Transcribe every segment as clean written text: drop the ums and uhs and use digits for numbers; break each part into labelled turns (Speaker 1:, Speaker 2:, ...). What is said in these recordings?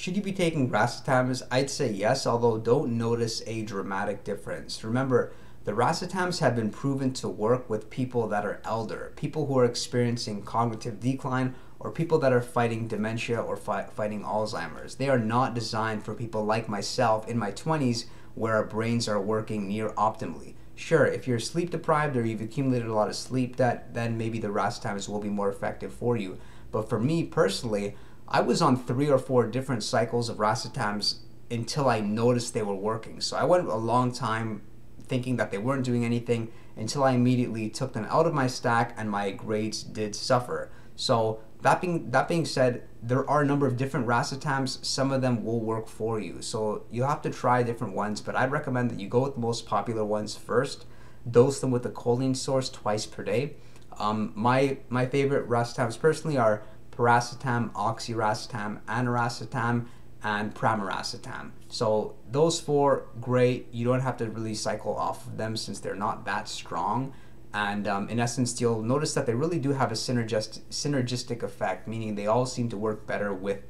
Speaker 1: Should you be taking Racetams? I'd say yes, although don't notice a dramatic difference. Remember, the Racetams have been proven to work with people that are elder, people who are experiencing cognitive decline, or people that are fighting dementia or fighting Alzheimer's. They are not designed for people like myself in my 20s where our brains are working near optimally. Sure, if you're sleep deprived or you've accumulated a lot of sleep debt, then maybe the Racetams will be more effective for you. But for me personally, I was on 3 or 4 different cycles of Racetams until I noticed they were working. So I went a long time thinking that they weren't doing anything until I immediately took them out of my stack and my grades did suffer. So that being said, there are a number of different Racetams. Some of them will work for you. So you have to try different ones, but I'd recommend that you go with the most popular ones first. Dose them with a choline source twice per day. My favorite Racetams personally are Piracetam, Oxyracetam, Aniracetam, and Pramiracetam. So those 4, great. You don't have to really cycle off of them since they're not that strong. And in essence, you'll notice that they really do have a synergistic effect, meaning they all seem to work better with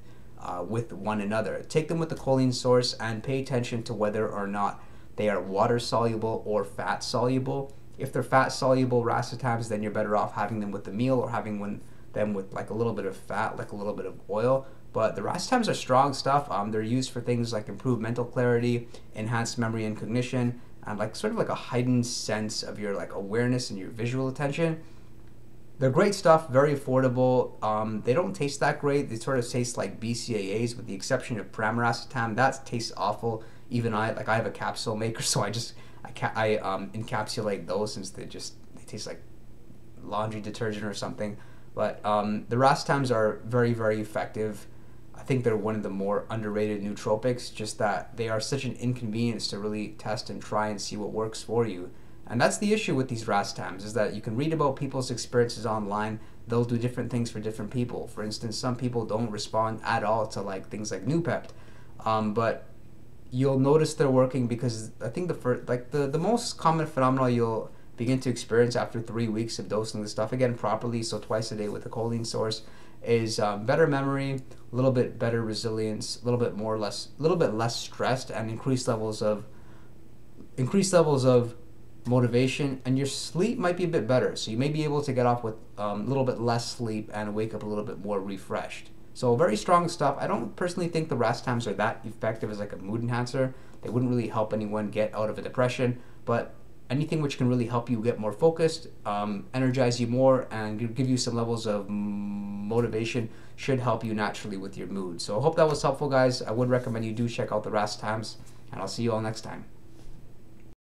Speaker 1: one another. Take them with the choline source and pay attention to whether or not they are water soluble or fat soluble. If they're fat soluble Racetams, then you're better off having them with the meal or having them with like a little bit of fat, like a little bit of oil. But the Racetams are strong stuff. They're used for things like improved mental clarity, enhanced memory and cognition, and like sort of like a heightened sense of your like awareness and your visual attention. They're great stuff, very affordable. They don't taste that great. They sort of taste like BCAAs with the exception of Pramiracetam. That tastes awful. Even I have a capsule maker, so I encapsulate those since they taste like laundry detergent or something. But the Racetams are very, very effective. I think they're one of the more underrated nootropics, just that they are such an inconvenience to really test and try and see what works for you. And that's the issue with these Racetams, is that you can read about people's experiences online. They'll do different things for different people. For instance, some people don't respond at all to like things like Noopept. But you'll notice they're working because I think the most common phenomenon you'll begin to experience after 3 weeks of dosing the stuff again properly, so twice a day with a choline source, is better memory, a little bit better resilience, a little bit less stressed, and increased levels of motivation, and your sleep might be a bit better. So you may be able to get off with a little bit less sleep and wake up a little bit more refreshed. So very strong stuff. I don't personally think the Racetams are that effective as like a mood enhancer. They wouldn't really help anyone get out of a depression, but anything which can really help you get more focused, energize you more, and give you some levels of motivation should help you naturally with your mood. So I hope that was helpful, guys. I would recommend you do check out the Racetams, and I'll see you all next time.